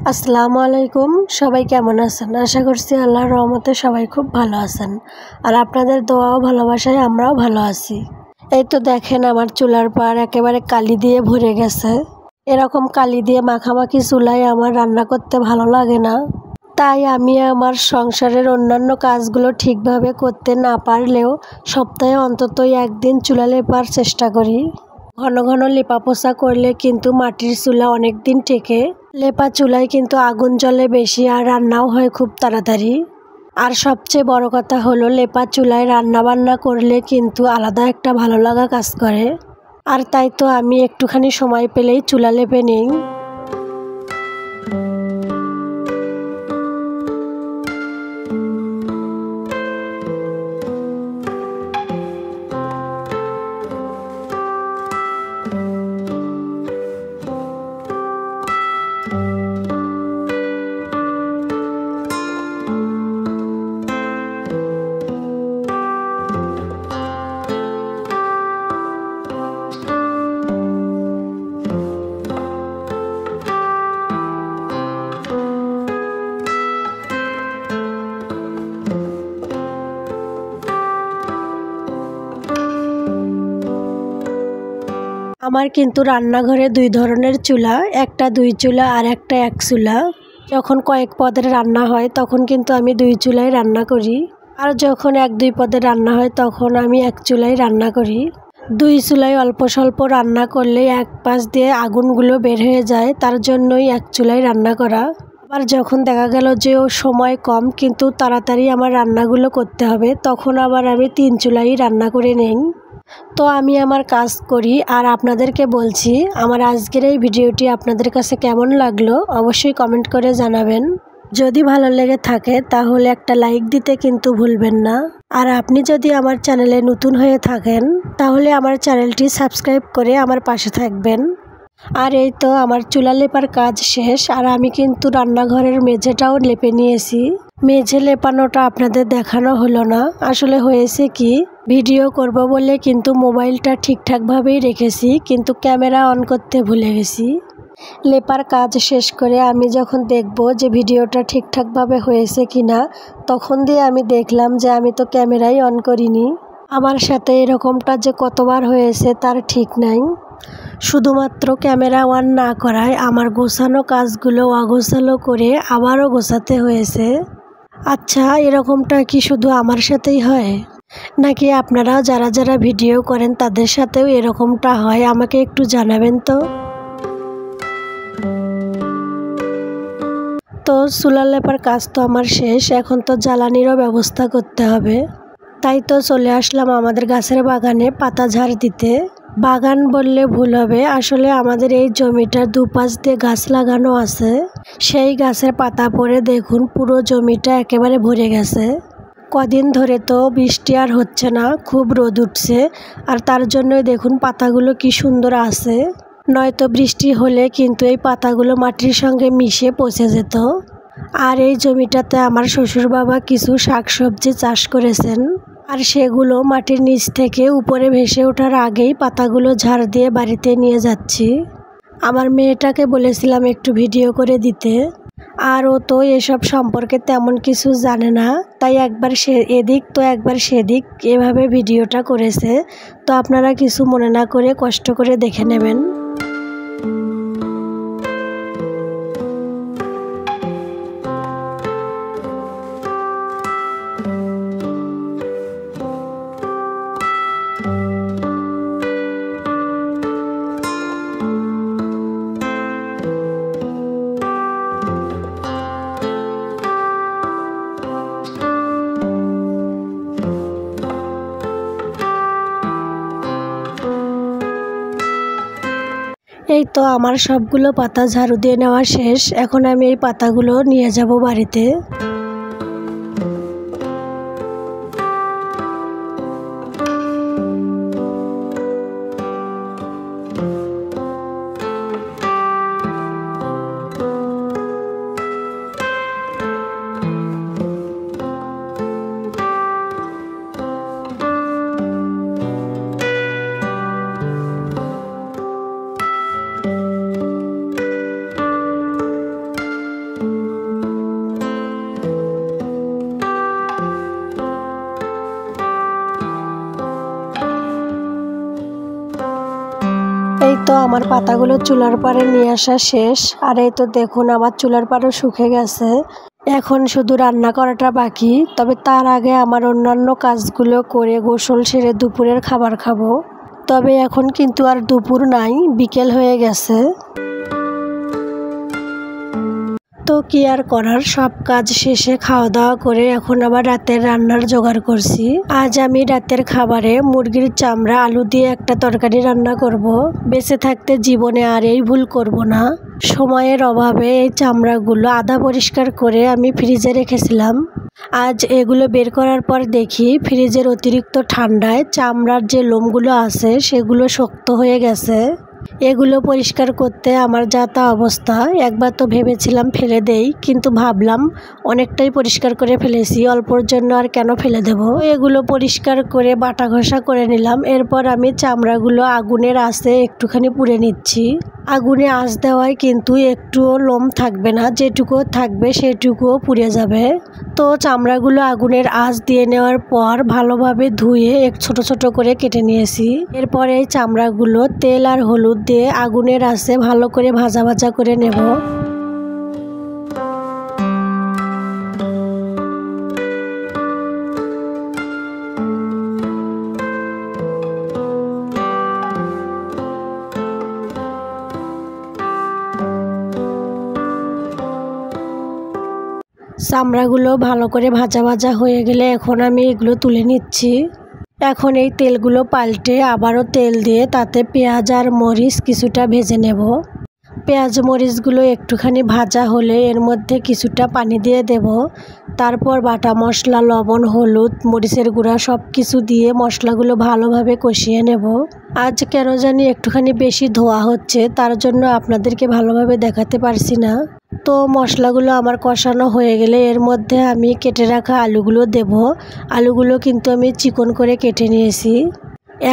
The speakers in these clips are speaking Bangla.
আসসালামু আলাইকুম। সবাই কেমন আছেন? আশা করছি আল্লাহর রহমতে সবাই খুব ভালো আছেন। আর আপনাদের দোয়া ও ভালোবাসায় আমরাও ভালো আছি। এই তো দেখেন আমার চুলার পাড় একেবারে কালি দিয়ে ভরে গেছে। এরকম কালি দিয়ে মাখামাখি চুলায় আমার রান্না করতে ভালো লাগে না। তাই আমি আমার সংসারের অন্যান্য কাজগুলো ঠিকভাবে করতে না পারলেও সপ্তাহে অন্ততই একদিন চুলা লেপার চেষ্টা করি। ঘন ঘন লেপা পোছা করলে কিন্তু মাটির চুলা অনেক দিন টেকে। লেপা চুলায় কিন্তু আগুন জ্বলে বেশি আর রান্নাও হয় খুব তাড়াতাড়ি। আর সবচেয়ে বড় কথা হলো লেপা চুলায় রান্না বান্না করলে কিন্তু আলাদা একটা ভালো লাগা কাজ করে। আর তাই তো আমি একটুখানি সময় পেলেই চুলা লেপে নিই। আমার কিন্তু রান্নাঘরে দুই ধরনের চুলা, একটা দুই চুলা আর একটা এক চুলা। যখন কয়েক পদের রান্না হয় তখন কিন্তু আমি দুই চুলায় রান্না করি, আর যখন এক দুই পদের রান্না হয় তখন আমি এক চুলায় রান্না করি। দুই চুলায় অল্প স্বল্প রান্না করলে এক পাশ দিয়ে আগুনগুলো বের হয়ে যায়, তার জন্যই এক চুলায় রান্না করা। আবার যখন দেখা গেল যে সময় কম কিন্তু তাড়াতাড়ি আমার রান্নাগুলো করতে হবে, তখন আবার আমি তিন চুলাই রান্না করে নেই। তো আমি আমার কাজ করি আর আপনাদেরকে বলছি। আমার আজকের এই ভিডিওটি আপনাদের কাছে কেমন লাগলো অবশ্যই কমেন্ট করে জানাবেন। যদি ভালো লেগে থাকে তাহলে একটা লাইক দিতে কিন্তু ভুলবেন না। আর আপনি যদি আমার চ্যানেলে নতুন হয়ে থাকেন তাহলে আমার চ্যানেলটি সাবস্ক্রাইব করে আমার পাশে থাকবেন। আর এই তো আমার চুলা লেপার কাজ শেষ, আর আমি কিন্তু রান্নাঘরের মেঝেটাও লেপে নিয়েছি। মেঝে লেপানোটা আপনাদের দেখানো হলো না। আসলে হয়েছে কি, ভিডিও করব বলে কিন্তু মোবাইলটা ঠিকঠাকভাবেই রেখেছি, কিন্তু ক্যামেরা অন করতে ভুলে গেছি। লেপার কাজ শেষ করে আমি যখন দেখব যে ভিডিওটা ঠিকঠাকভাবে হয়েছে কিনা, তখন দিয়ে আমি দেখলাম যে আমি তো ক্যামেরাই অন করিনি। আমার সাথে এরকমটা যে কতবার হয়েছে তার ঠিক নাই। শুধুমাত্র ক্যামেরা অন না করায় আমার গোছানো কাজগুলো অগোছালো করে আবারও গোছাতে হয়েছে। আচ্ছা, এরকমটা কি শুধু আমার সাথেই হয়, নাকি আপনারা যারা যারা ভিডিও করেন তাদের সাথেও এরকমটা হয়? আমাকে একটু জানাবেন তো। তো চুলা লেপার কাজ তো আমার শেষ, এখন তো জ্বালানিরও ব্যবস্থা করতে হবে। তাই তো চলে আসলাম আমাদের গাছের বাগানে পাতা ঝাড় দিতে। বাগান বললে ভুল হবে, আসলে আমাদের এই জমিটার দুপাশ দিয়ে গাছ লাগানো আছে। সেই গাছের পাতা পড়ে দেখুন পুরো জমিটা একেবারে ভরে গেছে। কদিন ধরে তো বৃষ্টি আর হচ্ছে না, খুব রোদ উঠছে, আর তার জন্যই দেখুন পাতাগুলো কি সুন্দর আছে। নয়তো বৃষ্টি হলে কিন্তু এই পাতাগুলো মাটির সঙ্গে মিশে পচে যেত। আর এই জমিটাতে আমার শ্বশুর বাবা কিছু শাকসবজি চাষ করেছেন, আর সেগুলো মাটির নিচ থেকে উপরে ভেসে ওঠার আগেই পাতাগুলো ঝাড় দিয়ে বাড়িতে নিয়ে যাচ্ছি। আমার মেয়েটাকে বলেছিলাম একটু ভিডিও করে দিতে, আর ও তো এসব সম্পর্কে তেমন কিছু জানে না, তাই একবার সে এদিক তো একবার সেদিক এভাবে ভিডিওটা করেছে। তো আপনারা কিছু মনে না করে কষ্ট করে দেখে নেবেন। এই তো আমার সবগুলো পাতা ঝাড়ু দিয়ে নেওয়া শেষ, এখন আমি এই পাতাগুলো নিয়ে যাব বাড়িতে। তো আমার পাতাগুলো চুলার পাড়ে নিয়ে আসা শেষ। আর এই তো দেখুন আমার চুলার পাড়ও শুকিয়ে গেছে। এখন শুধু রান্না করাটা বাকি। তবে তার আগে আমার অন্যান্য কাজগুলো করে গোসল সেরে দুপুরের খাবার খাবো। তবে এখন কিন্তু আর দুপুর নাই, বিকেল হয়ে গেছে। তো কি আর করার, সব কাজ শেষে খাওয়া দাওয়া করে এখন আবার রাতের রান্নার জোগাড় করছি। আজ আমি রাতের খাবারে মুরগির চামড়া আলু দিয়ে একটা তরকারি রান্না করব। বেঁচে থাকতে জীবনে আর এই ভুল করব না। সময়ের অভাবে এই চামড়াগুলো আধা পরিষ্কার করে আমি ফ্রিজে রেখেছিলাম। আজ এগুলো বের করার পর দেখি ফ্রিজের অতিরিক্ত ঠান্ডায় চামড়ার যে লোমগুলো আছে সেগুলো শক্ত হয়ে গেছে। এগুলো পরিষ্কার করতে আমার যা তা অবস্থা। একবার তো ভেবেছিলাম ফেলে দেই, কিন্তু ভাবলাম অনেকটাই পরিষ্কার করে ফেলেছি, অল্পর জন্য আর কেন ফেলে দেব। এগুলো পরিষ্কার করে বাটা ঘষা করে নিলাম। এরপর আমি চামড়াগুলো আগুনের আঁচে একটুখানি পুড়ে নিচ্ছি। আগুনে আঁচ দেওয়ায় কিন্তু একটুও লোম থাকবে না, যেটুকু থাকবে সেটুকুও পুড়ে যাবে। তো চামড়াগুলো আগুনের আঁচ দিয়ে নেওয়ার পর ভালোভাবে ধুয়ে ছোট ছোট করে কেটে নিয়েছি। এরপর এই চামড়াগুলো তেল আর হলুদ দিয়ে আগুনের আঁচে ভালো করে ভাজা ভাজা করে নেব। চামড়াগুলো ভালো করে ভাজা ভাজা হয়ে গেলে এখন আমি এগুলো তুলে নিচ্ছি। এখন এই তেলগুলো পাল্টে আবারও তেল দিয়ে তাতে পেঁয়াজ আর মরিচ কিছুটা ভেজে নেব। পেঁয়াজ মরিচগুলো একটুখানি ভাজা হলে এর মধ্যে কিছুটা পানি দিয়ে দেব। তারপর বাটা মশলা, লবণ, হলুদ, মরিচের গুঁড়া সব কিছু দিয়ে মশলাগুলো ভালোভাবে কষিয়ে নেব। আজ কেন জানি একটুখানি বেশি ধোয়া হচ্ছে, তার জন্য আপনাদেরকে ভালোভাবে দেখাতে পারছি না। তো মশলাগুলো আমার কষানো হয়ে গেলে এর মধ্যে আমি কেটে রাখা আলুগুলো দেব। আলুগুলো কিন্তু আমি চিকন করে কেটে নিয়েছি।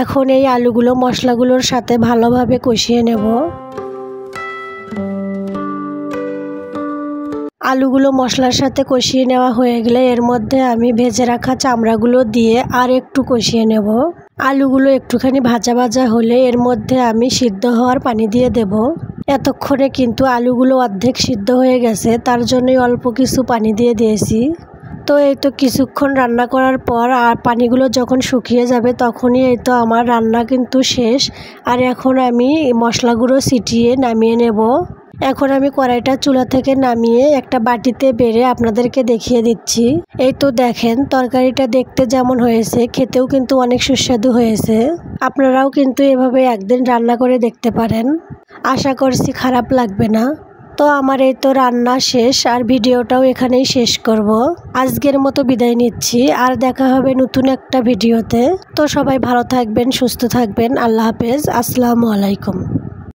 এখন এই আলুগুলো মশলাগুলোর সাথে ভালোভাবে কষিয়ে নেব। আলুগুলো মশলার সাথে কষিয়ে নেওয়া হয়ে গেলে এর মধ্যে আমি ভেজে রাখা চামড়াগুলো দিয়ে আর একটু কষিয়ে নেব। আলুগুলো একটুখানি ভাজা ভাজা হলে এর মধ্যে আমি সিদ্ধ হওয়ার পানি দিয়ে দেব। এতক্ষণে কিন্তু আলুগুলো অর্ধেক সিদ্ধ হয়ে গেছে, তার জন্যই অল্প কিছু পানি দিয়ে দিয়েছি। তো এই তো কিছুক্ষণ রান্না করার পর আর পানিগুলো যখন শুকিয়ে যাবে তখনই এই তো আমার রান্না কিন্তু শেষ। আর এখন আমি মশলাগুলো ছিটিয়ে নামিয়ে নেব। এখন আমি কড়াইটা চুলা থেকে নামিয়ে একটা বাটিতে বেড়ে আপনাদেরকে দেখিয়ে দিচ্ছি। এই তো দেখেন তরকারিটা দেখতে যেমন হয়েছে, খেতেও কিন্তু অনেক সুস্বাদু হয়েছে। আপনারাও কিন্তু এভাবে একদিন রান্না করে দেখতে পারেন, আশা করছি খারাপ লাগবে না। তো আমার এই তো রান্না শেষ, আর ভিডিওটাও এখানেই শেষ করব। আজকের মতো বিদায় নিচ্ছি, আর দেখা হবে নতুন একটা ভিডিওতে। তো সবাই ভালো থাকবেন, সুস্থ থাকবেন। আল্লাহ হাফেজ, আসসালামু আলাইকুম।